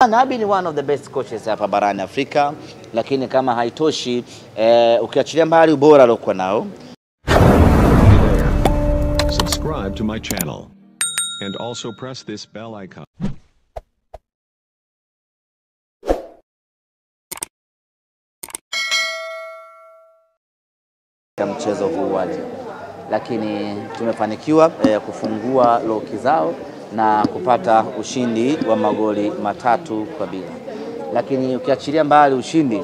Nabi ni one of the best coaches hapa barani Afrika, lakini kama haitoshi ukiachilia mbali ubora aliokuwa nao. Subscribe to my channel and also press this bell icon. Mchezo huu waje, lakini tumefanikiwa kufungua loki zao na kupata ushindi wa magoli 3-0. Lakini ukiachilia mbali ushindi,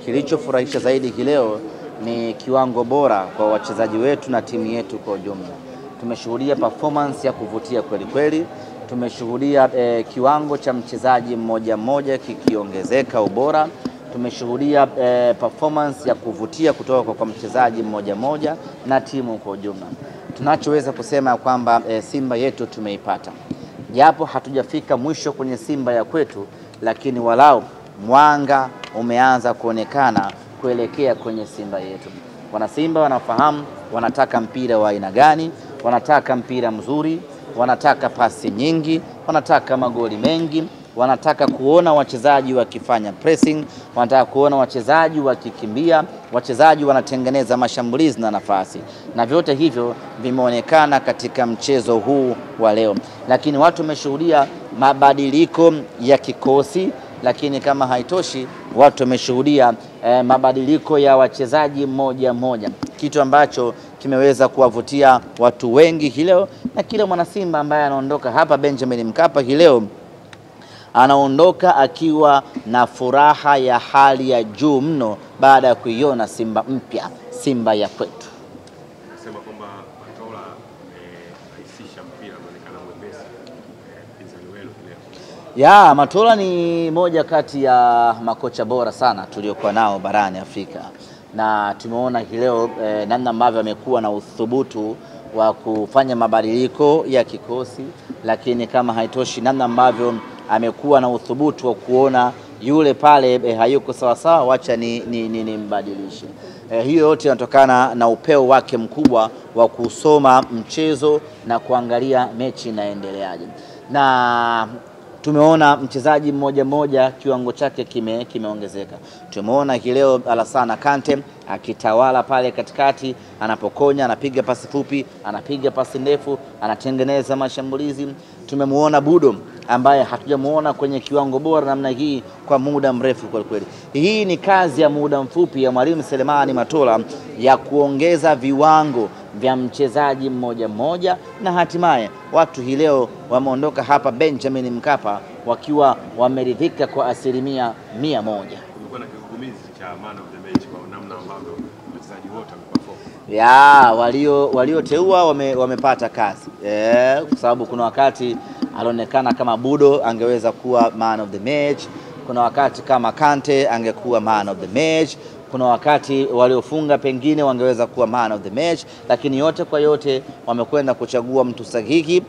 kilichofurahisha zaidi leo ni kiwango bora kwa wachezaji wetu na timu yetu kwa ujumla. Tumeshuhudia performance ya kuvutia kweli kweli. Tumeshuhudia kiwango cha mchezaji mmoja mmoja kikiongezeka ubora. Tumeshuhudia performance ya kuvutia kutoka kwa mchezaji mmoja mmoja na timu kwa ujumla. Tunachoweza kusema kwamba Simba yetu tumeipata. Japo hatujafika mwisho kwenye Simba ya kwetu, lakini walau mwanga umeanza kuonekana kuelekea kwenye Simba yetu. Wana Simba wanafahamu wanataka mpira wa aina gani, wanataka mpira mzuri, wanataka pasi nyingi, wanataka magoli mengi, wanataka kuona wachezaji wakifanya pressing, wanataka kuona wachezaji wakikimbia, wachezaji wanatengeneza mashambulizi na nafasi. Na vyote hivyo vimeonekana katika mchezo huu wa leo. Lakini watu wameshuhudia mabadiliko ya kikosi, lakini kama haitoshi watu wameshuhudia mabadiliko ya wachezaji mmoja mmoja, kitu ambacho kimeweza kuwavutia watu wengi leo. Na kila mwana Simba ambaye anaondoka hapa Benjamin Mkapa leo anaondoka akiwa na furaha ya hali ya juu mno baada ya kuiona Simba mpya, Simba ya kwetu. Nasema kwamba Matola haisisha mpira anaonekana mwepesi pinzani wenu leo. Ya, Matola ni moja kati ya makocha bora sana tuliokuwa nao barani Afrika. Na tumeona leo namna ambavyo amekuwa na uthubutu wa kufanya mabadiliko ya kikosi, lakini kama haitoshi namna ambavyo amekuwa na uthubutu wa kuona yule pale hayuko sawa sawa, wacha ni mbadilishe. Hiyo yote inatokana na upeo wake mkubwa wa kusoma mchezo na kuangalia mechi inaendeleaje. Na tumeona mchezaji mmoja mmoja kiwango chake kimeongezeka. Tumeona leo Alassane Kante akitawala pale katikati, anapokonya, anapiga pasi fupi, anapiga pasi ndefu, anatengeneza mashambulizi. Tumemuona Budo ambaye hatujamuona kwenye kiwango bora namna hii kwa muda mrefu kwa kweli. Hii ni kazi ya muda mfupi ya Mwalimu Selemani Matola ya kuongeza viwango vya mchezaji mmoja mmoja, na hatimaye watu leo wameondoka hapa Benjamin Mkapa wakiwa wameridhika kwa 100%. Kulikuwa na kigugumizi cha man of the match kwa namna ambavyo wachezaji wote wameperform. Ya, walioteua wamepata kazi. Kwa sababu kuna wakati alionekana kama Budo angeweza kuwa man of the match, kuna wakati kama Kante angekuwa man of the match, kuna wakati waliofunga pengine wangeweza kuwa man of the match, lakini yote kwa yote wamekwenda kuchagua mtu sahihi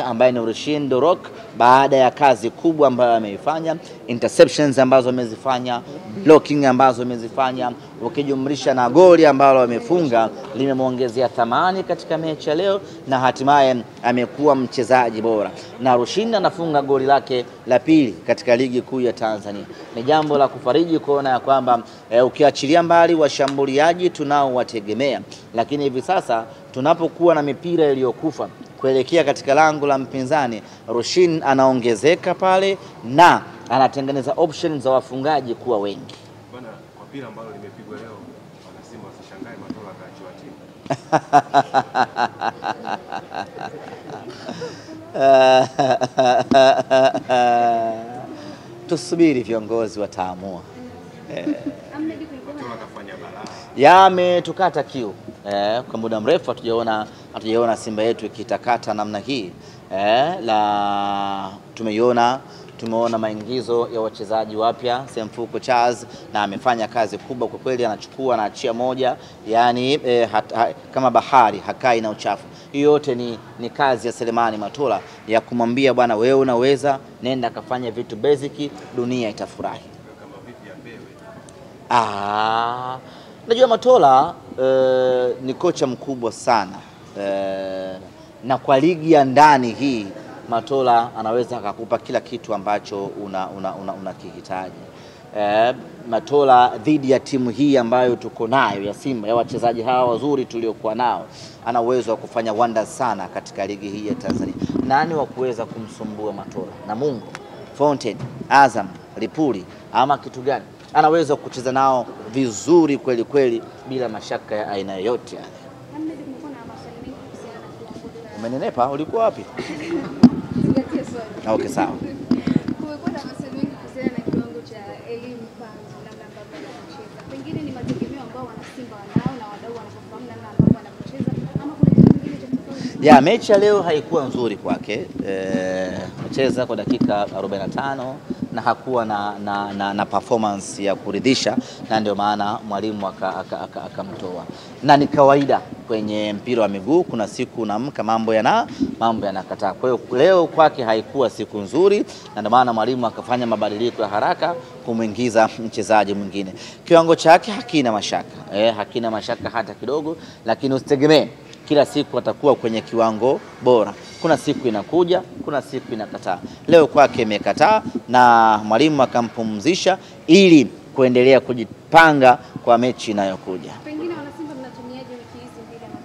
ambaye ni Rushin De Reuck, baada ya kazi kubwa ambayo ameifanya, interceptions ambazo amezifanya, blocking ambazo amezifanya, ukijumlisha na goli ambalo amefunga limemuongezea thamani katika mechi ya leo, na hatimaye amekuwa mchezaji bora. Na Rushin anafunga goli lake la pili katika ligi kuu ya Tanzania. Ni jambo la kufariji kuona ya kwamba ukiachilia mbali washambuliaji tunao wategemea, lakini hivi sasa tunapokuwa na mipira iliyokufa kuelekea katika lango la mpinzani, Rushin anaongezeka pale na anatengeneza options za wafungaji kuwa wengi. Bwana, kwa pira ambalo limepigwa leo wanasema wasishangae Matola kaachiwa timu. Tusubiri viongozi wataamua. Matola kafanya balaa. Yametukata kiu. Kwa muda mrefu hatujaona Simba yetu ikitakata namna hii. Tumeona maingizo ya wachezaji wapya, Semfuko Charles, na amefanya kazi kubwa kwa kweli, anachukua na achia moja, yani kama bahari hakai na uchafu. Hiyo yote ni kazi ya Selemani Matola ya kumwambia bwana, wewe unaweza, nenda kafanya vitu basic, dunia itafurahi. Kama vipi apewe? Najua Matola ni kocha mkubwa sana, na kwa ligi ya ndani hii Matola anaweza akakupa kila kitu ambacho unakihitaji. Matola dhidi ya timu hii ambayo tuko nayo ya Simba, ya wachezaji hawa wazuri tuliokuwa nao, ana uwezo wa kufanya wonders sana katika ligi hii ya Tanzania. Nani wa kuweza kumsumbua Matola? Namungo, Fountain, Azam, Lipuli ama kitu gani? Anaweza kucheza nao vizuri kweli kweli bila mashaka ya aina yoyote yale. Umenenepa, ulikuwa wapi? Okay, sawa. Kumekuwa na maswali mengi kuhusiana na kiwango cha elimu Panzu, namna ambavyo anacheza. Pengine ni mategemeo ambao wana Simba wanao na wadau wanafahamu namna ambavyo anacheza, ama kuna kitu kingine cha tofauti? Ya mechi ya leo haikuwa nzuri kwake. Amecheza kwa dakika 45 na hakuwa na performance ya kuridhisha, na ndio maana mwalimu akamtoa. Na ni kawaida kwenye mpira wa miguu, kuna siku unaamka mambo yanakataa. Kwa hiyo leo kwake haikuwa siku nzuri, na ndio maana mwalimu akafanya mabadiliko ya haraka kumuingiza mchezaji mwingine. Kiwango chake hakina mashaka. Hakina mashaka hata kidogo, lakini usitegemee kila siku atakuwa kwenye kiwango bora. Kuna siku inakuja, kuna siku inakataa. Leo kwake imekataa na mwalimu akampumzisha ili kuendelea kujipanga kwa mechi inayokuja. Pengine wana Simba mnatumiaje wiki hizi 2 ama 3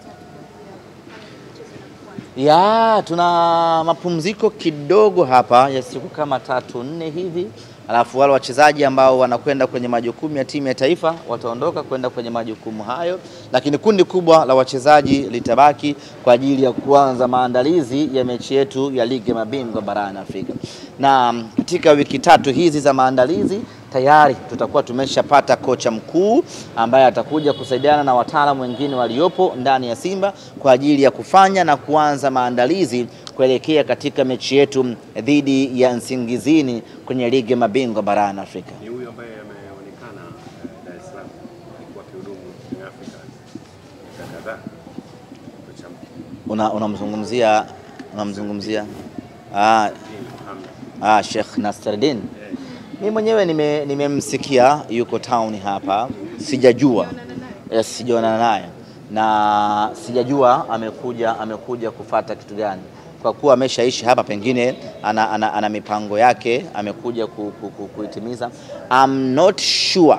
kwa mchezo ya tuna mapumziko kidogo hapa ya siku kama 3-4 hivi, alafu wale wachezaji ambao wanakwenda kwenye majukumu ya timu ya taifa wataondoka kwenda kwenye majukumu hayo, lakini kundi kubwa la wachezaji litabaki kwa ajili ya kuanza maandalizi ya mechi yetu ya ligi ya mabingwa barani Afrika. Na katika wiki 3 hizi za maandalizi tayari tutakuwa tumeshapata kocha mkuu ambaye atakuja kusaidiana na wataalamu wengine waliopo ndani ya Simba kwa ajili ya kufanya na kuanza maandalizi kuelekea katika mechi yetu dhidi ya Nsingizini kwenye ligi ya mabingwa barani Afrika. Ni huyu ambaye ameonekana Dar es Salaam alikuwa kihudumu Young Africans kadhaa. Unamzungumzia Sheikh Nasreddin. Mimi mwenyewe nimemsikia yuko town hapa, sijajua sijaonana naye na sijajua amekuja kufuata kitu gani. Kwa kuwa ameshaishi hapa, pengine ana mipango yake amekuja kuitimiza. I'm not sure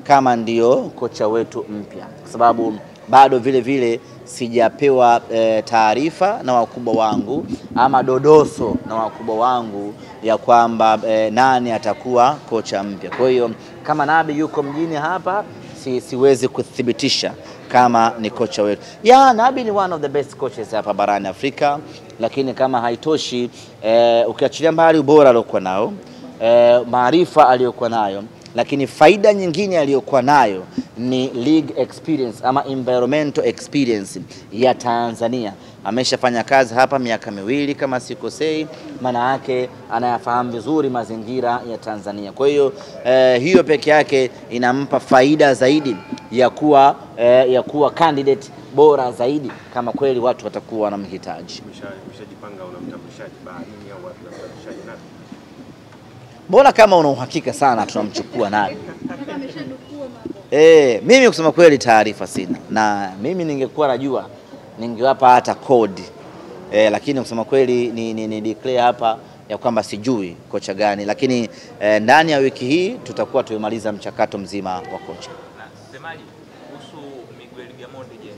kama ndio kocha wetu mpya, kwa sababu bado vile sijapewa taarifa na wakubwa wangu ama dodoso na wakubwa wangu ya kwamba nani atakuwa kocha mpya. Kwa hiyo kama Nabi yuko mjini hapa, siwezi kuthibitisha kama ni kocha wetu. Nabi ni one of the best coaches hapa barani Afrika, lakini kama haitoshi, ukiachilia mbali ubora aliokuwa nao, maarifa aliyokuwa nayo, lakini faida nyingine aliyokuwa nayo ni league experience ama environmental experience ya Tanzania. Ameshafanya kazi hapa miaka 2 kama sikosei, maana yake anayafahamu vizuri mazingira ya Tanzania. Kwa hiyo hiyo peke yake inampa faida zaidi ya kuwa candidate bora zaidi kama kweli watu watakuwa wanamhitaji. Umeshajipanga unamtambulishaji baharini au unamtambulishaji Nabi? Bora kama una uhakika sana tunamchukua Nabi. Mimi kusema kweli taarifa sina, na mimi ningekuwa najua ningewapa hata code. Lakini kusema kweli ni declare hapa ya kwamba sijui kocha gani, lakini ndani ya wiki hii tutakuwa tumemaliza mchakato mzima wa kocha. Na semaji kuhusu Miguel Gamondi, je,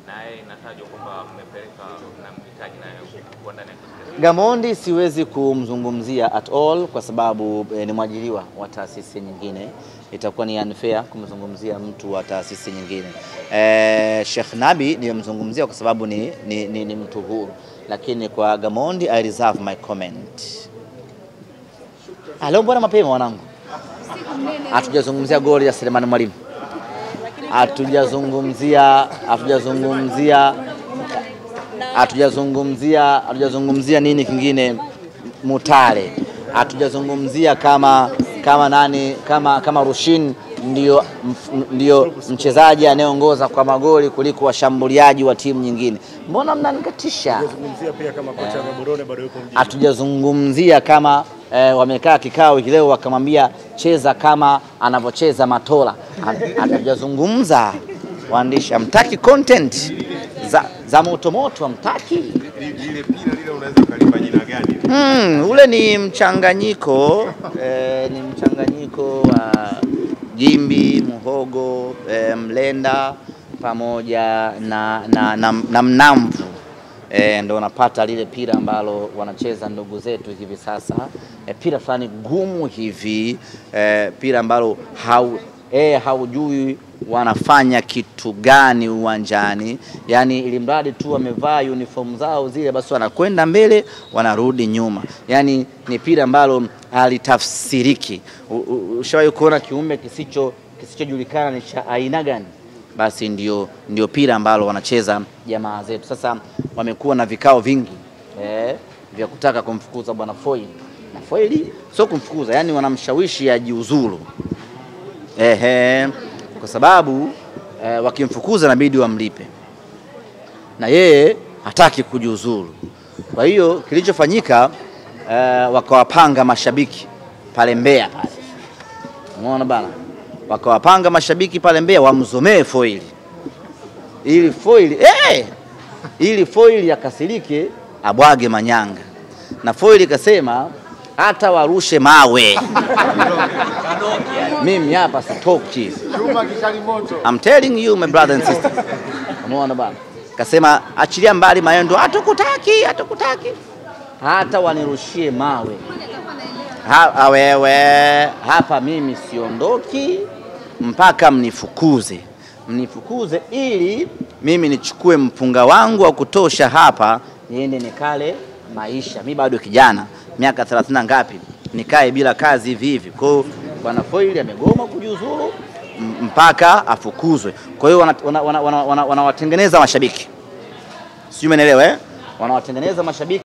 naye inatajwa kwamba mmepeleka na mhitaji naye kwa ndani ya kikosi? Gamondi siwezi kumzungumzia at all kwa sababu ni mwajiriwa wa taasisi nyingine. Itakuwa ni unfair kumzungumzia mtu wa taasisi nyingine. Sheikh Nabi nimemzungumzia kwa sababu ni mtu huru, lakini kwa Gamondi I reserve my comment. Leo bwana mapema wanangu. Hatujazungumzia goli ya Selemani Mwalimu. Hatujazungumzia nini kingine, Mutale. Hatujazungumzia kama nani, kama Rushin ndio mchezaji anayeongoza kwa magoli kuliko washambuliaji wa timu nyingine. Mbona mnanikatisha? Hatujazungumzia pia kama kocha Gaborone bado yuko mjini. Hatujazungumzia kama wamekaa kikao leo wakamwambia cheza kama anavyocheza Matola. Hatujazungumza. Waandishi hamtaki content za moto, hamtaki. Lile unaweza ukalipa aina gani? Ule ni mchanganyiko wa gimbi, muhogo, mlenda pamoja na mnamvu. Ndio unapata lile pira ambalo wanacheza ndugu zetu hivi sasa. Pira fulani gumu hivi, pira ambalo haujui wanafanya kitu gani uwanjani. Yani ili mradi tu wamevaa uniform zao zile, basi wanakwenda mbele wanarudi nyuma. Yani ni pira ambalo halitafsiriki. Ushawahi kuona kiumbe kisichojulikana ni cha aina gani? Basi ndio pira ambalo wanacheza jamaa zetu. Sasa wamekuwa na vikao vingi vya kutaka kumfukuza bwana Foil. Na Foil sio kumfukuza, yani wanamshawishi ajiuzuru. Kwa sababu wakimfukuza inabidi wamlipe. Na yeye hataki kujiuzuru. Kwa hiyo kilichofanyika wakawapanga mashabiki pale Mbeya pale. Umeona bana? Wakawapanga mashabiki pale Mbeya wamzomee Foil. Ili Foil yakasirike abwage manyanga. Na Foil kasema hata warushe mawe mimi hapa sitoki. I'm telling you my brother and sister. Umeona bana? Kasema achilia mbali maendo, hatukutaki. Hata wanirushie mawe. Wewe hapa mimi siondoki mpaka mnifukuze ili mimi nichukue mpunga wangu wa kutosha hapa niende nikale maisha. Mimi bado kijana, miaka 30 ngapi, nikae bila kazi hivi. Kwa hiyo bwana Foil amegoma kujiuzuru mpaka afukuzwe. Kwa hiyo wanawatengeneza mashabiki. Sio, umeelewa? Wanawatengeneza mashabiki.